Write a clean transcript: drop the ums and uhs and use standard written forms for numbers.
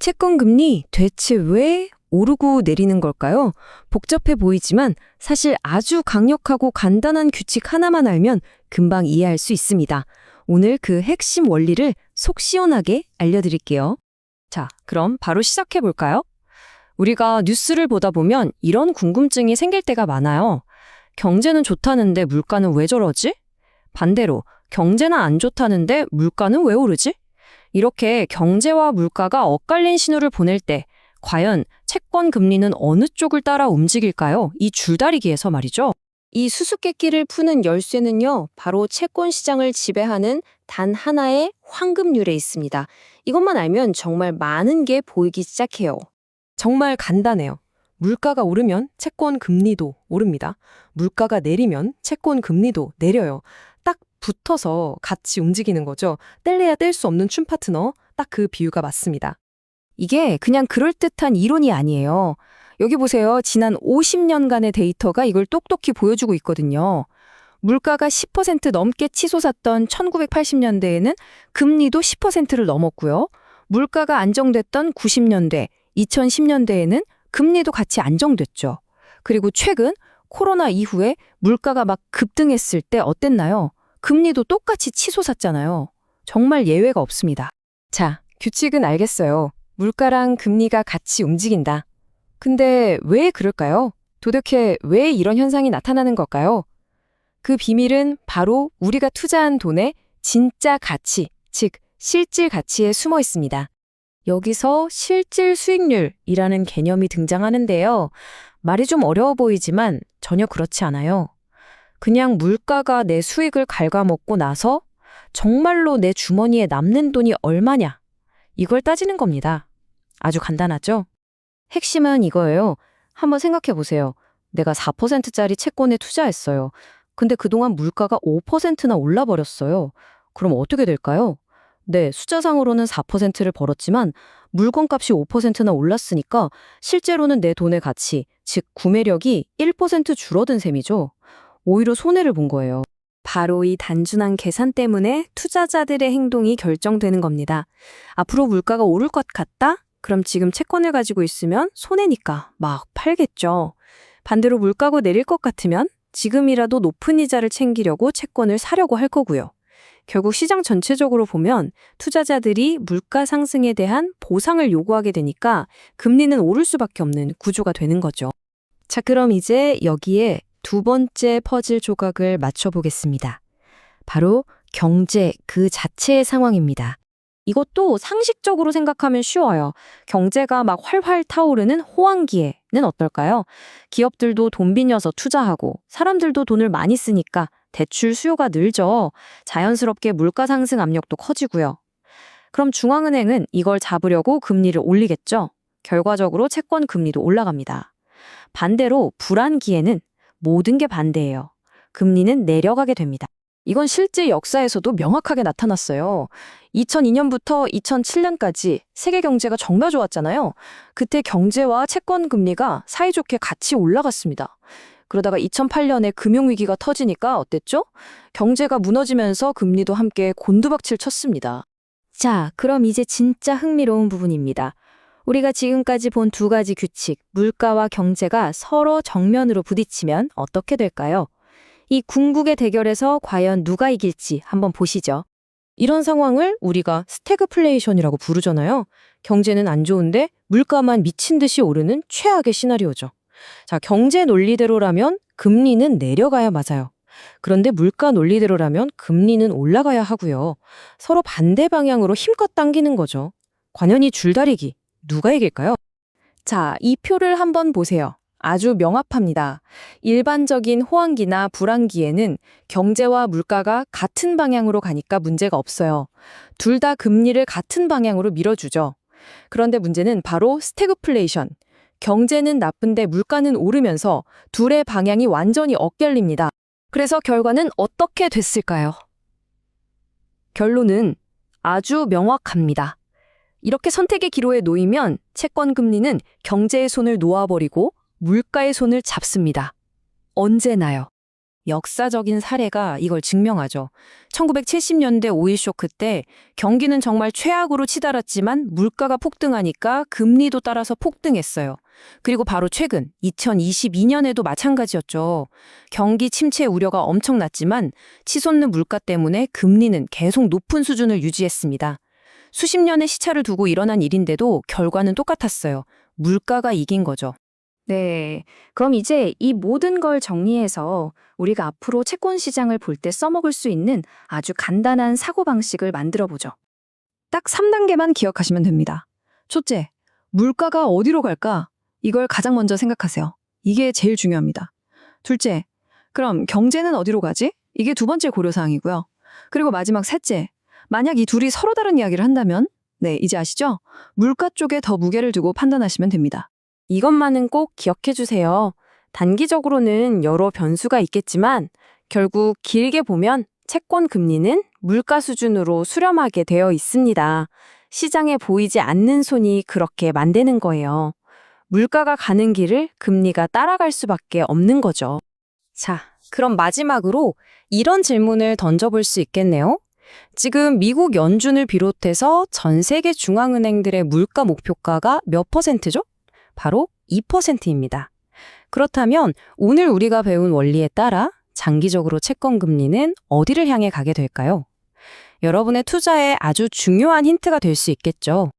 채권 금리 대체 왜 오르고 내리는 걸까요? 복잡해 보이지만 사실 아주 강력하고 간단한 규칙 하나만 알면 금방 이해할 수 있습니다. 오늘 그 핵심 원리를 속 시원하게 알려드릴게요. 자, 그럼 바로 시작해 볼까요? 우리가 뉴스를 보다 보면 이런 궁금증이 생길 때가 많아요. 경제는 좋다는데 물가는 왜 저러지? 반대로 경제는 안 좋다는데 물가는 왜 오르지? 이렇게 경제와 물가가 엇갈린 신호를 보낼 때 과연 채권 금리는 어느 쪽을 따라 움직일까요? 이 줄다리기에서 말이죠. 이 수수께끼를 푸는 열쇠는요, 바로 채권 시장을 지배하는 단 하나의 황금률에 있습니다. 이것만 알면 정말 많은 게 보이기 시작해요. 정말 간단해요. 물가가 오르면 채권 금리도 오릅니다. 물가가 내리면 채권 금리도 내려요. 딱 붙어서 같이 움직이는 거죠. 뗄래야 뗄 수 없는 춤 파트너, 딱 그 비유가 맞습니다. 이게 그냥 그럴듯한 이론이 아니에요. 여기 보세요. 지난 50년간의 데이터가 이걸 똑똑히 보여주고 있거든요. 물가가 10% 넘게 치솟았던 1980년대에는 금리도 10%를 넘었고요. 물가가 안정됐던 90년대, 2010년대에는 금리도 같이 안정됐죠. 그리고 최근 코로나 이후에 물가가 막 급등했을 때 어땠나요? 금리도 똑같이 치솟았잖아요. 정말 예외가 없습니다. 자, 규칙은 알겠어요. 물가랑 금리가 같이 움직인다. 근데 왜 그럴까요? 도대체 왜 이런 현상이 나타나는 걸까요? 그 비밀은 바로 우리가 투자한 돈의 진짜 가치, 즉 실질 가치에 숨어 있습니다. 여기서 실질 수익률이라는 개념이 등장하는데요. 말이 좀 어려워 보이지만 전혀 그렇지 않아요. 그냥 물가가 내 수익을 갉아먹고 나서 정말로 내 주머니에 남는 돈이 얼마냐, 이걸 따지는 겁니다. 아주 간단하죠? 핵심은 이거예요. 한번 생각해 보세요. 내가 4%짜리 채권에 투자했어요. 근데 그동안 물가가 5%나 올라버렸어요. 그럼 어떻게 될까요? 네, 숫자상으로는 4%를 벌었지만 물건값이 5%나 올랐으니까 실제로는 내 돈의 가치, 즉 구매력이 1% 줄어든 셈이죠. 오히려 손해를 본 거예요. 바로 이 단순한 계산 때문에 투자자들의 행동이 결정되는 겁니다. 앞으로 물가가 오를 것 같다? 그럼 지금 채권을 가지고 있으면 손해니까 막 팔겠죠. 반대로 물가가 내릴 것 같으면 지금이라도 높은 이자를 챙기려고 채권을 사려고 할 거고요. 결국 시장 전체적으로 보면 투자자들이 물가 상승에 대한 보상을 요구하게 되니까 금리는 오를 수밖에 없는 구조가 되는 거죠. 자, 그럼 이제 여기에 두 번째 퍼즐 조각을 맞춰보겠습니다. 바로 경제 그 자체의 상황입니다. 이것도 상식적으로 생각하면 쉬워요. 경제가 막 활활 타오르는 호황기에는 어떨까요? 기업들도 돈 빚어서 투자하고 사람들도 돈을 많이 쓰니까 대출 수요가 늘죠. 자연스럽게 물가 상승 압력도 커지고요. 그럼 중앙은행은 이걸 잡으려고 금리를 올리겠죠. 결과적으로 채권 금리도 올라갑니다. 반대로 불안기에는 모든 게 반대예요. 금리는 내려가게 됩니다. 이건 실제 역사에서도 명확하게 나타났어요. 2002년부터 2007년까지 세계 경제가 정말 좋았잖아요. 그때 경제와 채권 금리가 사이좋게 같이 올라갔습니다. 그러다가 2008년에 금융위기가 터지니까 어땠죠? 경제가 무너지면서 금리도 함께 곤두박질 쳤습니다. 자, 그럼 이제 진짜 흥미로운 부분입니다. 우리가 지금까지 본 두 가지 규칙, 물가와 경제가 서로 정면으로 부딪히면 어떻게 될까요? 이 궁극의 대결에서 과연 누가 이길지 한번 보시죠. 이런 상황을 우리가 스태그플레이션이라고 부르잖아요. 경제는 안 좋은데 물가만 미친 듯이 오르는 최악의 시나리오죠. 자, 경제 논리대로라면 금리는 내려가야 맞아요. 그런데 물가 논리대로라면 금리는 올라가야 하고요. 서로 반대 방향으로 힘껏 당기는 거죠. 관연히 줄다리기. 누가 이길까요? 자, 이 표를 한번 보세요. 아주 명확합니다. 일반적인 호황기나 불황기에는 경제와 물가가 같은 방향으로 가니까 문제가 없어요. 둘 다 금리를 같은 방향으로 밀어주죠. 그런데 문제는 바로 스태그플레이션. 경제는 나쁜데 물가는 오르면서 둘의 방향이 완전히 엇갈립니다. 그래서 결과는 어떻게 됐을까요? 결론은 아주 명확합니다. 이렇게 선택의 기로에 놓이면 채권 금리는 경제의 손을 놓아버리고 물가의 손을 잡습니다. 언제나요. 역사적인 사례가 이걸 증명하죠. 1970년대 오일 쇼크 때 경기는 정말 최악으로 치달았지만 물가가 폭등하니까 금리도 따라서 폭등했어요. 그리고 바로 최근 2022년에도 마찬가지였죠. 경기 침체 우려가 엄청났지만 치솟는 물가 때문에 금리는 계속 높은 수준을 유지했습니다. 수십 년의 시차를 두고 일어난 일인데도 결과는 똑같았어요. 물가가 이긴 거죠. 네. 그럼 이제 이 모든 걸 정리해서 우리가 앞으로 채권 시장을 볼 때 써먹을 수 있는 아주 간단한 사고방식을 만들어 보죠. 딱 3단계만 기억하시면 됩니다. 첫째, 물가가 어디로 갈까? 이걸 가장 먼저 생각하세요. 이게 제일 중요합니다. 둘째, 그럼 경제는 어디로 가지? 이게 두 번째 고려사항이고요. 그리고 마지막 셋째, 만약 이 둘이 서로 다른 이야기를 한다면, 네, 이제 아시죠? 물가 쪽에 더 무게를 두고 판단하시면 됩니다. 이것만은 꼭 기억해 주세요. 단기적으로는 여러 변수가 있겠지만 결국 길게 보면 채권 금리는 물가 수준으로 수렴하게 되어 있습니다. 시장에 보이지 않는 손이 그렇게 만드는 거예요. 물가가 가는 길을 금리가 따라갈 수밖에 없는 거죠. 자, 그럼 마지막으로 이런 질문을 던져볼 수 있겠네요. 지금 미국 연준을 비롯해서 전 세계 중앙은행들의 물가 목표가가 몇 %죠? 바로 2%입니다. 그렇다면 오늘 우리가 배운 원리에 따라 장기적으로 채권 금리는 어디를 향해 가게 될까요? 여러분의 투자에 아주 중요한 힌트가 될 수 있겠죠.